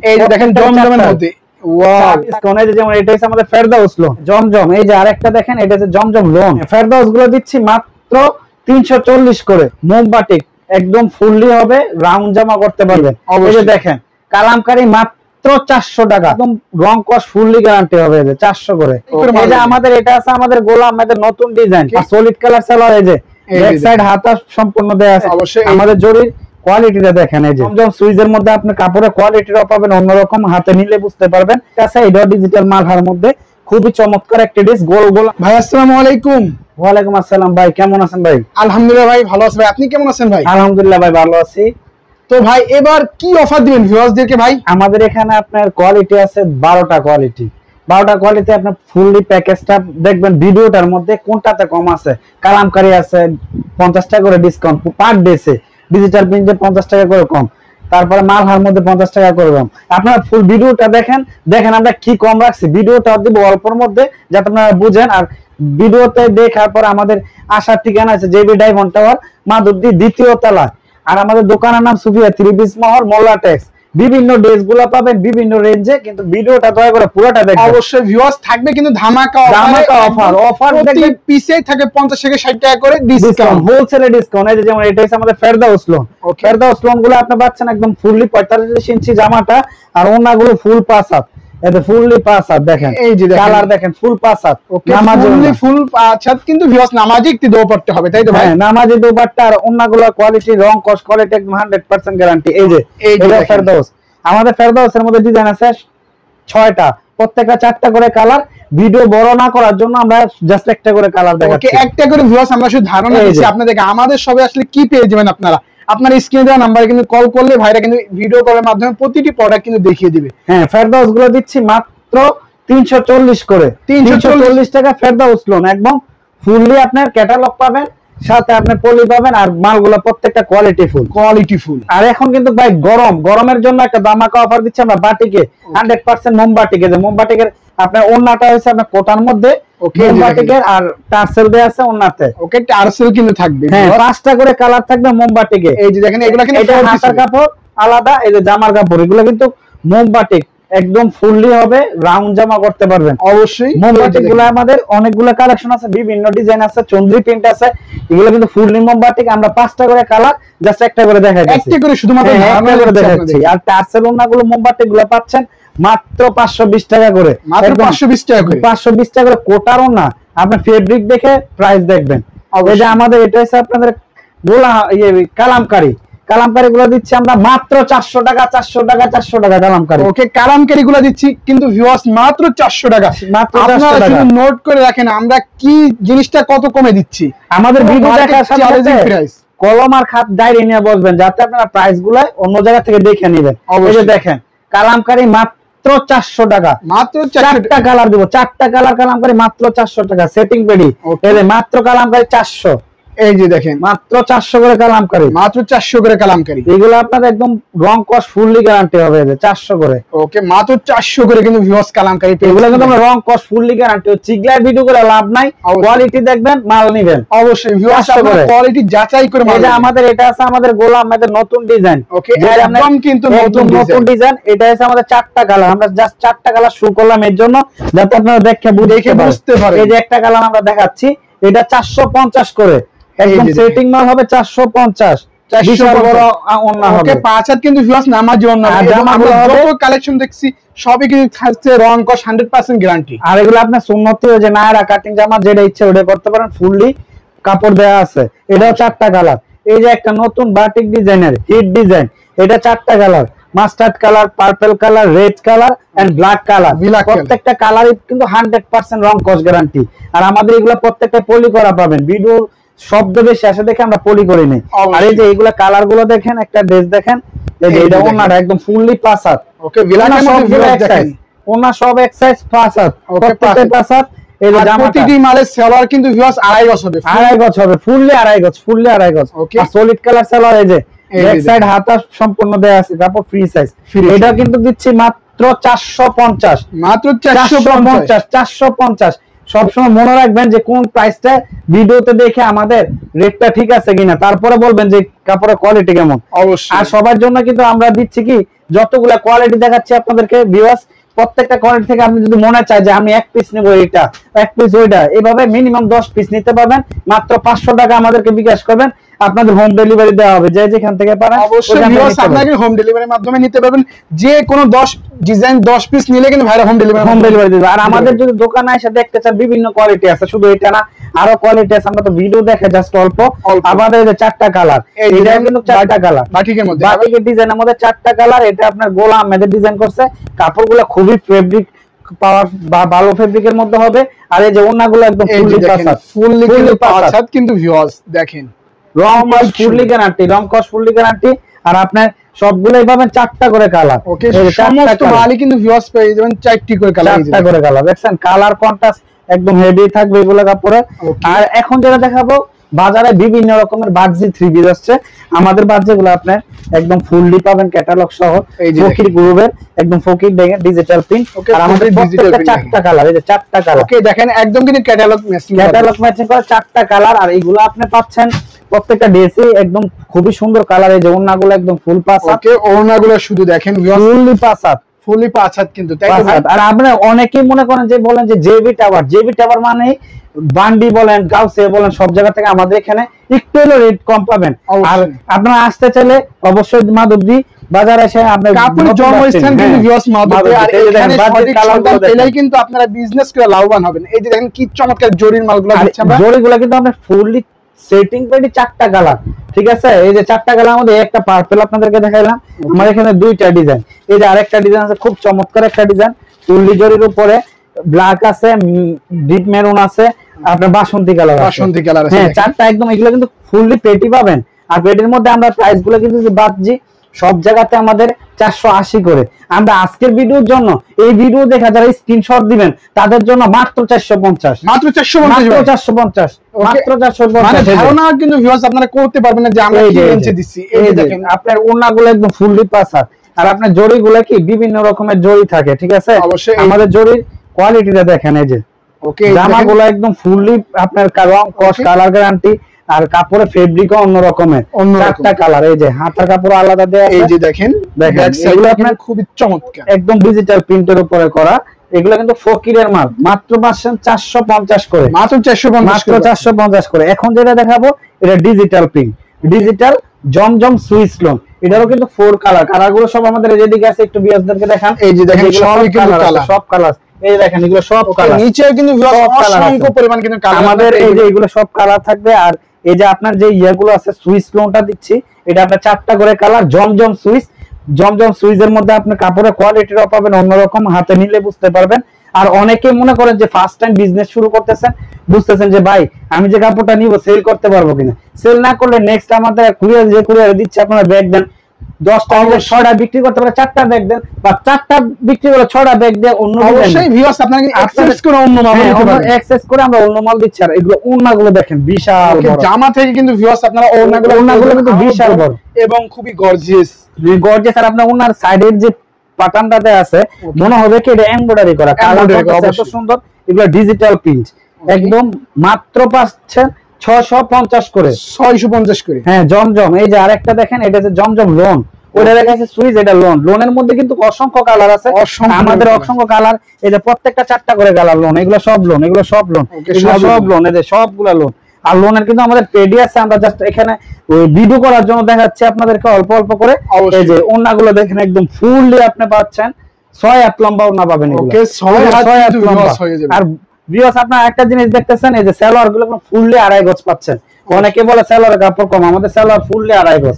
এই যে দেখেন জমজমের মধ্যে ওয়াও ডিসকাউন্ট এই যেমন এটা হচ্ছে আমাদের ফেরদাউস লোন জমজম। এই যে আরেকটা দেখেন এটা হচ্ছে জমজম লোন। ফেরদাউস গুলো দিচ্ছি মাত্র 340 করে। মোমবাটিক একদম ফুললি হবে, রাউন্ড জামা করতে পারবেন। এই যে দেখেন কালামকারী মাত্র 400 টাকা, একদম রং কস ফুললি গ্যারান্টি হবে। এই যে 400 করে। এই যে আমাদের এটা আছে আমাদের গোলাম আমাদের নতুন ডিজাইন সলিড কালার সালোয়ার। এই যে ব্যাক সাইড হাতা সম্পূর্ণ দেয়া আছে। অবশ্যই আমাদের জরির কোয়ালিটিটা দেখেন। এই যে জমজম সুইজের মধ্যে আপনি কাপড়ের কোয়ালিটিটাও পাবেন অন্যরকম, হাতে নিলে বুঝতে পারবেন। আচ্ছা এটা ডিজিটাল মালহার মধ্যে খুবই চমৎকার একটা ড্রেস। গোল গোল। ভাই আসসালামু আলাইকুম। ওয়ালাইকুম আসসালাম ভাই, কেমন আছেন ভাই? আলহামদুলিল্লাহ ভাই ভালো আছি। ভাই আপনি কেমন আছেন ভাই? আলহামদুলিল্লাহ ভাই ভালো আছি। তো ভাই এবার কি অফার দিবেন ভিউয়ার্সদেরকে ভাই? আমাদের এখানে আপনার কোয়ালিটি আছে 12টা কোয়ালিটি। 12টা কোয়ালিটি আপনার ফুললি প্যাকেজটা দেখবেন ভিডিওটার মধ্যে কোনটাতে কম আছে। কালামকারী আছে 50 টাকা করে ডিসকাউন্ট পার ডেসে, ডিজিটাল প্রিন্টে 50 টাকা করে কম, তারপরে মালহার মধ্যে 50 টাকা করে কম। আপনারা ফুল ভিডিওটা দেখেন, দেখেন আমরা কি কম রাখছি। ভিডিওটা দিব অল্পর মধ্যে যাতে আপনারা বুঝেন। আর ভিডিওতে দেখার পর আমাদের আসার ঠিকানা আছে জেবি ডায়মন্ড টাওয়ার, মাধবদী 2য় তলা। আর আমাদের দোকানের নাম সুফিয়া 3 পিস মহল, মোল্লা টেক্স। বিভিন্ন ড্রেস গুলো পাবেন বিভিন্ন রেঞ্জে, কিন্তু ভিডিওটা দয়া করে পুরোটা দেখবেন। অবশ্যই ভিউয়ার্স থাকবে কিন্তু ধামাকা অফার দেখবেন পিসে থাকে 50 থেকে 60 টাকা করে ডিসকাউন্ট, হোলসেলে ডিসকাউন্ট। এই যে যেমন এটা হচ্ছে আমাদের ফেরদাউস লোন। ফেরদাউস লোন গুলো আপনি পাচ্ছেন একদম ফুললি 45 ইঞ্চি জামাটা, আর ওনাগুলো ফুল পাঁচ হাত। এটা ফুললি পাঁচ হাত দেখেন, এই যে কালার দেখেন ফুল পাঁচ হাত। নামাজি ফুল পাঁচ হাত, কিন্তু ভিউয়ার্স নামাজি একটু দো পড়তে হবে তাই তো ভাই? নামাজি দোপাট্টা আর ওনাগুলো কোয়ালিটি রং কস কোয়ালিটি একদম 100% গ্যারান্টি। এই যে এটা ফেরদাউস। আমাদের ফেরদাউসের মধ্যে ডিজাইন আছে 6টা, প্রত্যেকটা 4টা করে কালার। ভিডিও বড় না করার জন্য আমরা জাস্ট একটা করে কালার দেখাচ্ছি। ওকে একটা করে ভিউয়ার্স আমরা শুধু ধারণা দিচ্ছি আপনাদেরকে। আমাদের সবে আসলে কি পেয়ে যাবেন আপনারা, আপনার স্ক্রিনে দেওয়া নাম্বারে কিন্তু কল করলে ভাইরা কিন্তু ভিডিও কলের মাধ্যমে প্রতিটি প্রোডাক্ট কিন্তু দেখিয়ে দিবে। হ্যাঁ ফেরদাউস গুলো দিচ্ছি মাত্র 340 করে। 340 টাকা ফেরদাউস লোন, একদম ফুললি আপনার ক্যাটালগ পাবেন, সাথে আপনি পলি পাবেন, আর মালগুলো প্রত্যেকটা কোয়ালিটি ফুল। আর এখন কিন্তু ভাই গরমের জন্য একটা দামাকা অফার দিচ্ছি আমরা বাটিকে 100% মোমবাটিকে। যে মোমবাটিকের আপনার ওন্নাটা হইছে আপনার কোটার মধ্যে, মোমবাটিকের আর টার্সেল দেয়া আছে ওন্নাতে। ওকে টার্সেল কিন্তু থাকবে। হ্যাঁ 5টা করে কালার থাকবে মোমবাটিকে। এই যে দেখেন এগুলা কিন্তু হাতার কাপড় আলাদা, এই যে জামার কাপড়, এগুলো কিন্তু মোমবাটিক একদম ফুললি হবে, রাউন্ড জামা করতে পারবেন। অবশ্যই মোমবাটিক গুলো আমাদের অনেকগুলো কালেকশন আছে, বিভিন্ন ডিজাইন আছে, চন্দ্রি প্রিন্ট আছে। এগুলো কিন্তু ফুললি মোমবাটিক। আমরা 5টা করে কালার জাস্ট একটা করে দেখাইছি, একটা করে শুধুমাত্র ধারণা করে দেখাচ্ছি। আর টার্সেল ওন্নাগুলো মোমবাটিক গুলো পাচ্ছেন মাত্র 520 টাকা করে। মাত্র 520 টাকা করে, 520 টাকা করে কোটারও না। আপনি ফেব্রিক দেখে প্রাইস দেখবেন। এই যে আমাদের এটা হচ্ছে আপনাদের গোলা কালামকারী গুলো দিচ্ছি আমরা মাত্র 400 টাকা। কালামকারী। ওকে কালামকারী গুলো দিচ্ছি কিন্তু ভিউয়ার্স মাত্র 400 টাকা। আপনারা শুধু নোট করে রাখেন আমরা কি জিনিসটা কত কমে দিচ্ছি। আমাদের ভিডিও দেখার সাথে প্রাইস কলম আর খাতা ডায়রি নিয়ে বসবেন, যাতে আপনারা প্রাইস গুলো অন্য জায়গা থেকে দেখে নেবেন। এই যে দেখেন কালামকারী মাত্র 400 টাকা। মাত্র 4টা কালার দিব, 4টা কালার কালামকারী মাত্র 400 টাকা। সেটিং পেডি এই যে মাত্র কালামকারী 400। এই যে দেখেন মাত্র 400 করে কালামকারী, মাত্র 400 করে কালামকারী। এগুলো আপনাদের একদম রং কস ফুললি গ্যারান্টি হবে। 400 করে। ওকে মাত্র 400 করে কিন্তু ভিউয়ার্স কালামকারী। এগুলো কিন্তু আমরা রং কস ফুললি গ্যারান্টি। চিগলার ভিডিও করে লাভ নাই, কোয়ালিটি দেখবেন, মাল নেবেন। অবশ্যই ভিউয়ার্স আপনারা কোয়ালিটি যাচাই করে মাল। এটা আমাদের এটা আছে আমাদের গোলাম আমাদের নতুন ডিজাইন। ওকে একদম কিন্তু নতুন ডিজাইন। এটা আছে আমাদের 4টা কালার। আমরা জাস্ট 4টা কালার শো করলাম এর জন্য যাতে আপনারা দেখে বুঝতে পারেন। এই যে একটা কালার আমরা দেখাচ্ছি, এটা 450 করে। একদম সেটিং মাল হবে 450। বিশাল বড় ওন্না হবে। ওকে পাঁচ হাত কিন্তু ভিউয়ার্স নামাজি ওন্না। আমরা যত কালেকশন দেখছি সবই কিন্তু থাকছে রং কস 100% গ্যারান্টি। আর এগুলো আপনার সুন্নতি ওই যে নায়রা কাটিং জামা যেটা ইচ্ছে ওটা করতে পারেন, ফুললি কাপড় দেয়া আছে। এটাও 4টা কালার। এই যে একটা নতুন বাটিক ডিজাইনের হিট ডিজাইন, এটা 4টা colour, mustard colour, purple colour, red colour and black colour. প্রত্যেকটা কালারই কিন্তু 100% রং কস গ্যারান্টি। আর আমাদের এগুলো প্রত্যেকটা পলি করা পাবেন। ভিডিও শব্দ বেশি আসে দেখে আমরা পলি করি নাই। আর এই যে এগুলা কালার গুলো দেখেন, একটা ড্রেস দেখেন, এই যে এটা ওন্নাটা একদম ফুললি পাঁচ হাত। ওকে বিলাকের মধ্যে দেখেন ওন্না সব এক সাইজ পাঁচ হাত, প্রত্যেকটা পাঁচ হাত। এই যে প্রতিটি মালের সেলার কিন্তু ভিউয়ার্স 2.5 গজ হবে, 2.5 গজ হবে, ফুললি 2.5 গজ। আর সলিড কালার সেলার। এই যে ব্যাক সাইড হাতা সম্পূর্ণ দেয়া আছে, কাপড় ফ্রি সাইজ। এটা কিন্তু দিচ্ছি মাত্র 450। মাত্র 450। সবসময় মনে রাখবেন যে কোন প্রাইসটা ভিডিওতে দেখে আমাদের রেটটা ঠিক আছে কিনা, তারপরে বলবেন যে কাপড়ের কোয়ালিটি কেমন। অবশ্যই। আর সবার জন্য কিন্তু আমরা দিচ্ছি কি, যতগুলা কোয়ালিটি দেখাচ্ছি আপনাদেরকে ভিউয়ার্স, প্রত্যেকটা কোয়ালিটি থেকে আপনি যদি মনে চায় যে আমি এক পিস নেব, এটা এক পিস ওইটা, এভাবে মিনিমাম 10 পিস নিতে পারবেন। মাত্র 500 টাকা আমাদেরকে বিকাশ করবেন, আপনাদের হোম ডেলিভারি দেওয়া হবে যে যেখান থেকে পারেন। অবশ্যই ভিউয়ার্স, আপনাকে হোম ডেলিভারির মাধ্যমে নিতে পারবেন। যে কোনো 10 ডিজাইন 10 পিস নিলে কিন্তু ভাইরা হোম ডেলিভারি দিবে। আর আমাদের যদি দোকানে এসে দেখতে চান, বিভিন্ন কোয়ালিটি আছে, শুধু এটা না আরো কোয়ালিটি আছে, আমরা তো ভিডিও দেখে জাস্ট অল্প। আমাদের এই যে 4টা কালার, এটা কিন্তু 4টা কালার বাটিকের মধ্যে, বাটিকের ডিজাইনের মধ্যে 4টা কালার। এটা আপনার গোলাম মেদের ডিজাইন করছে, কাপড়গুলো খুবই ফেব্রিক পাওয়ার বা ভালো ফেব্রিকের মধ্যে হবে। আর এই যে ওন্নাগুলো একদম ফুললি পাঁচাত কিন্তু ভিউয়ার্স দেখেন, রং কস ফুললি গ্যারান্টি, রং কস ফুললি গ্যারান্টি। আর আপনার সবগুলাই পাবেন 4টা করে কালার। ওকে, সমস্ত মালই কিন্তু ভিউয়ার্স পেয়ে যাবেন 4টি করে কালার, 4টা করে কালার। দেখছেন কালার কন্ট্রাস্ট একদম হেভি থাকবে এগুলো কাপড়ে। আর এখন যেটা দেখাবো, বাজারে বিভিন্ন রকমের বাজজি 3 পিস আসছে। আমাদের বাজজিগুলো আপনি একদম ফুললি পাবেন ক্যাটালগ সহ, ফকির গ্রুপের একদম ফকির দেখেন ডিজিটাল প্রিন্ট। আর আমাদের ডিজিটাল 4টা কালার, এই যে 4টা কালার। ওকে দেখেন একদম কিন্তু ক্যাটালগ ম্যাচিং করে 4টা কালার। আর এইগুলো আপনি পাচ্ছেন প্রত্যেকটা ড্রেসে একদম খুবই সুন্দর কালার। এই যে ওন্নাগুলো একদম ফুল পাঁচাত। ওকে, ওন্নাগুলো শুধু দেখেন ফুললি পাঁচাত, ফুললি পাঁচাত কিন্তু, তাই তো? আর আপনারা অনেকেই মনে করেন যে বলেন যে জেবি টাওয়ার মানে বান্ডি বলেন, গাউসে বলেন, সব জায়গা থেকে আমাদের এখানে একটু হলো রেট কম পাবেন। আর আপনারা আসতে চাইলে অবশ্যই মাধবদী বাজারে এসে আপনার কাপড়ের জন্মস্থান কিন্তু ভিউয়ার্স মাধবদী। আর এখানে সঠিক সন্ধান পেলেই কিন্তু আপনারা বিজনেস করে লাভবান হবেন। এই যে দেখেন কি চমৎকার জরির মালগুলো দিচ্ছি আমরা। জরিগুলো কিন্তু আমরা ফুললি সেটিং পেটি 4টা কালার, ঠিক আছে? এই যে 4টা কালার মধ্যে একটা পার্পল আপনাদেরকে দেখাইলাম। আমাদের এখানে 2টা ডিজাইন, এই যে আরেকটা ডিজাইন আছে খুব চমৎকার একটা ডিজাইন, ফুললি জরির উপরে ব্ল্যাক আছে, ডিপ মেরুন আছে, আপনার বাসন্তী কালার আছে। হ্যাঁ, 4টা একদম। এগুলো কিন্তু ফুললি পেটি পাবেন। আর পেটির মধ্যে আমরা প্রাইস গুলো কিন্তু বাদজি সব জায়গাতে আমাদের 480 করে। আমরা আজকের ভিডিওর জন্য, এই ভিডিও দেখা যারা স্ক্রিনশট দিবেন তাদের জন্য মাত্র 450, মাত্র 450, মাত্র 450। মানে ধারণা কিন্তু ভিউয়ার্স আপনারা করতে পারবেন না যে আমরা কি রেঞ্জে দিচ্ছি। এই যে দেখেন আপনার ওন্নাগুলো একদম ফুললি পাঁচাত। আর আপনার জরিগুলো কি বিভিন্ন রকমের জরি থাকে, ঠিক আছে? অবশ্যই আমাদের জরির কোয়ালিটিটা দেখেন। এই যে ওকে, জামাগুলো একদম ফুললি আপনার রং কস কালার গ্যারান্টি। আর কাপড়ের ফেব্রিকও অন্য রকমের, 4টা কালার। এই যে হাতার কাপড় আলাদা দেয়া আছে, এই যে দেখেন এগুলো আপনার খুবই চমৎকার, একদম ডিজিটাল প্রিন্টের উপরে করা। এগুলো কিন্তু ফকিরের মাল, মাত্র পাচ্ছেন 450 করে, মাত্র 450 করে। এখন যেটা দেখাবো এটা ডিজিটাল প্রিন্ট, ডিজিটাল জমজম সুইস লোন। এটারও কিন্তু 4 কালার। কালারগুলো সব আমাদের যেদিকে আছে একটু বিয়াসদেরকে দেখান। এই যে দেখেন সবই কিন্তু কালার, সব কালার। এই দেখেন এগুলো সব কালার, নিচেও কিন্তু অসংখ্য পরিমাণ কিন্তু কালার আমাদের। এই যে এগুলো সব কালার থাকবে। আর এই যে আপনার যে ইয়াগুলো আছে সুইস লোনটা দিচ্ছি, এটা আপনার 4টা করে কালার, জমজম সুইসের মধ্যে আপনি কাপড়ের কোয়ালিটিটাও পাবেন অন্যরকম, হাতে নিলে বুঝতে পারবেন। আর অনেকে মনে করেন যে ফার্স্ট টাইম বিজনেস শুরু করতেছেন, বুঝতেছেন যে ভাই আমি যে কাপড়টা নিব সেল করতে পারবো কিনা। সেল না করলে নেক্সট আমাদের কুরিয়ার দিচ্ছে, আপনারা ব্যাগ দেন, 10টা 6টা বিক্রি করতে পারে, 4টা ব্যাগ দেন, বা 4টা বিক্রি করে 6টা ব্যাগ দিয়ে অন্য অবশ্যই ভিউয়ার্স আপনাকে অ্যাক্সেস করে অন্য মাল নিতে পারেন, অ্যাক্সেস করে আমরা অন্য মাল দিচ্ছি। আর এগুলো ওন্নাগুলো দেখেন বিশাল বড়, জামা থেকে কিন্তু ভিউয়ার্স আপনারা ওন্নাগুলো কিন্তু বিশাল বড় এবং খুবই গর্জিয়াস। আর আপনার ওন্নার সাইডের যে পাটানটাতে আছে মনে হবে কি এটা এমব্রয়ডারি করা, এত সুন্দর। এগুলো ডিজিটাল প্রিন্ট একদম, মাত্র পাচ্ছেন 650 করে, 650 করে। হ্যাঁ, জমজম। এই যে আরেকটা দেখেন, এটা হচ্ছে জমজম লোন, ওটা দেখা যাচ্ছে সুইচ, এটা লোনের মধ্যে কিন্তু অসংখ্য কালার আছে, আমাদের অসংখ্য কালার। এই যে প্রত্যেকটা 4টা করে কালার লোন, এগুলো সব লোন, এগুলো সব লোন, এই যে সবগুলা লোন। আর লোনের কিন্তু আমাদের পেডি আছে, আমরা জাস্ট এখানে ওই ভিডিও করার জন্য দেখাচ্ছি আপনাদেরকে অল্প অল্প করে। এই যে ওন্নাগুলো দেখেন একদম ফুললি আপনি পাচ্ছেন 6 হাত লম্বা ওন্না পাবেন, ওকে 6 হাত লম্বা হয়ে যাবে। আর ভিউয়ার্স আপনারা একটা জিনিস দেখতেছেন, এই যে সালোয়ার গুলো ফুললি 2.5 গজ পাচ্ছেন। অনেকে বলে সালোয়ারের কাপড় কম, আমাদের সালোয়ার ফুললি 2.5 গজ।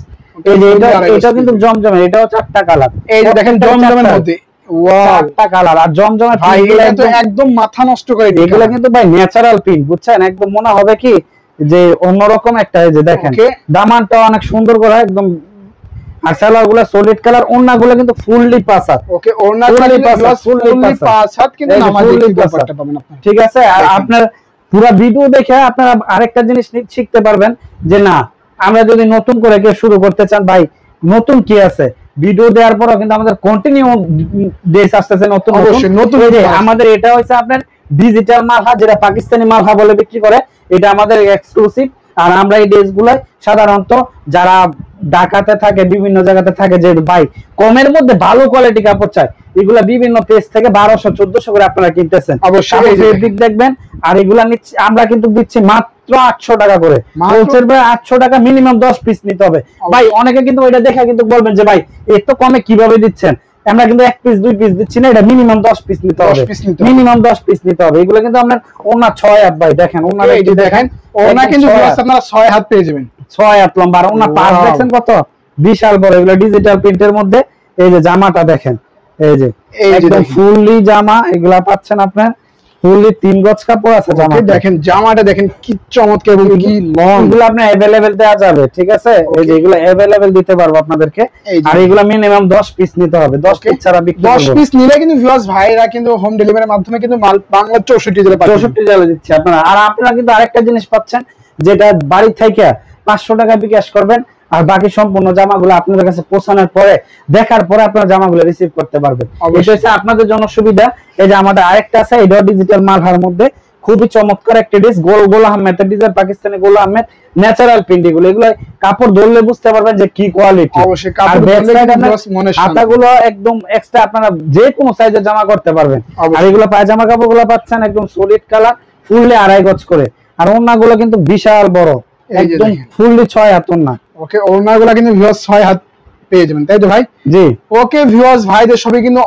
এই যে এটা কিন্তু জমজমের, এটাও 4টা কালার। এই যে দেখেন জমজমের মধ্যে ওয়াও 4টা কালার। আর জমজমের ভাই এটা তো একদম মাথা নষ্ট করে দিই, এগুলো কিন্তু ভাই ন্যাচারাল প্রিন্ট, বুঝছেন? একদম মনে হবে কি যে অন্যরকম একটা। এই যে দেখেন দামানটা অনেক সুন্দর করা একদম। আর সালোয়ারগুলো সলিড কালার, ওন্নাগুলো কিন্তু ফুললি পাঁচাত। ওকে, ওন্নাগুলো ফুললি পাঁচাত কিন্তু নামাজের ব্যাপারটা পাবেন আপনারা, ঠিক আছে? আর আপনার পুরো ভিডিও দেখে আপনারা আরেকটা জিনিস শিখতে পারবেন যে না, আমরা যদি নতুন করে কেউ শুরু করতে চান, ভাই নতুন কি আছে, ভিডিও দেওয়ার পরও কিন্তু আমাদের কন্টিনিউ ডেস আসতেছে নতুন। আমাদের এটা হচ্ছে আপনার ডিজিটাল মালহা, যেটা পাকিস্তানি মালহা বলে বিক্রি করে, এটা আমাদের এক্সক্লুসিভ। আর আমরা এই ড্রেসগুলো সাধারণত যারা ঢাকাতে থাকে, বিভিন্ন জায়গাতে থাকে, যে ভাই কমের মধ্যে ভালো কোয়ালিটি কাপড় চায়, এগুলা বিভিন্ন পেজ থেকে 1200-1400 করে আপনারা কিনতেছেন, অবশ্যই দিক দেখবেন। আর এগুলা নিচ্ছি আমরা কিন্তু দিচ্ছি মাত্র 800 টাকা করে, হোলসেল ভাই 800 টাকা, মিনিমাম 10 পিস নিতে হবে ভাই। অনেকে কিন্তু ওইটা দেখা কিন্তু বলবেন যে ভাই এত কমে কিভাবে দিচ্ছেন, আমরা কিন্তু 1 পিস 2 পিস দিচ্ছি না, এটা মিনিমাম 10 পিস নিতে হবে, মিনিমাম 10 পিস নিতে হবে। এগুলো কিন্তু আপনার ওনা 6 হাত ভাই, দেখেন ওনা এই দেখেন, ওনা কিন্তু আপনারা 6 হাত পেয়ে যাবেন, 6 হাত লম্বা। আর ওনা পাঁচ দেখেন কত বিশাল বড়, এগুলো ডিজিটাল প্রিন্টের মধ্যে। এই যে জামাটা দেখেন, এই যে একদম ফুললি জামা, এগুলা পাচ্ছেন আপনার ফুললি 3 গজ কাপড় আছে জামা। দেখেন জামাটা দেখেন কি চমৎকার এবং কি লং, এগুলো আপনি अवेलेबल দেওয়া যাবে, ঠিক আছে? এই যে এগুলো अवेलेबल দিতে পারবো আপনাদেরকে। আর এগুলো মিনিমাম 10 পিস নিতে হবে, 10 পিস ছাড়া বিক্রি করব। 10 পিস নিলে কিন্তু ভিউয়ার্স ভাইরা কিন্তু হোম ডেলিভারির মাধ্যমে কিন্তু মাল বাংলা 64 জেলা পাচ্ছেন, 64 জেলা দিচ্ছি আপনারা। আর আপনারা কিন্তু আরেকটা জিনিস পাচ্ছেন, যেটা বাড়ি থেকে 500 টাকা বিকাশ করবেন, আর বাকি সম্পূর্ণ জামাগুলো আপনাদের কাছে পৌঁছানোর পরে, দেখার পরে আপনারা জামাগুলো রিসিভ করতে পারবেন। এটা হচ্ছে আপনাদের জন্য সুবিধা। এই যে আমাদের আরেকটা আছে, এটা ডিজিটাল মালহার মধ্যে খুবই চমৎকার একটা ড্রেস, গোল আহমেদের ডিজাইন, পাকিস্তানি গোল আহমেদ ন্যাচারাল প্রিন্ট। এগুলো কাপড় ধরলে বুঝতে পারবেন যে কি কোয়ালিটি। অবশ্যই কাপড় ধরলে হাতাগুলো একদম এক্সট্রা, আপনারা যে কোনো সাইজের জামা করতে পারবেন। আর এগুলো পায়জামা কাপড়গুলো পাচ্ছেন একদম সলিড কালার, ফুললি 2.5 গজ করে। আর ওন্নাগুলো কিন্তু বিশাল বড়, একদম ফুললি 6 হাত ওন্না। ওকে, ওন্নাগুলো কিন্তু ভিউয়ার্স 6 হাত পেয়ে যাবেন, তাই তো ভাই? জি। ওকে ভিউয়ার্স, ভাইদের সবই কিন্তু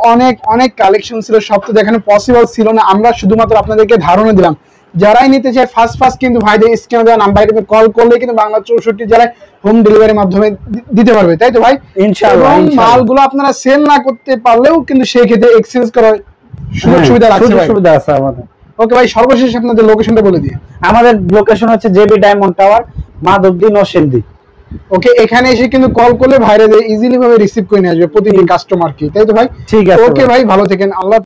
অনেক কালেকশন ছিল, সব তো দেখানো পসিবল ছিল না, আমরা শুধুমাত্র আপনাদেরকে ধারণা দিলাম। যারাই নিতে চায় ফার্স্ট কিন্তু ভাইদের স্ক্রিনে দেওয়া নাম্বারে কিন্তু কল করলে কিন্তু বাংলা 64 জেলায় হোম ডেলিভারির মাধ্যমে দিতে পারবে, তাই তো ভাই? ইনশাআল্লাহ। মালগুলো আপনারা সেল না করতে পারলেও কিন্তু সেই ক্ষেত্রে এক্সচেঞ্জ করার সুবিধা আছে আমাদের। ওকে ভাই, সর্বশেষ আপনাদের লোকেশনটা বলে দিন। আমাদের লোকেশন হচ্ছে JB diamond tower, Madhabdi Narsingdi. Okay, এখানে এসে কিন্তু কল করলে ভাইরা ইজিলি ভাবে রিসিভ করে নিয়ে আসবে প্রতিটি কাস্টমারকে, তাই তো ভাই? ঠিক আছে। ওকে ভাই, ভালো থাকেন, আল্লাহ।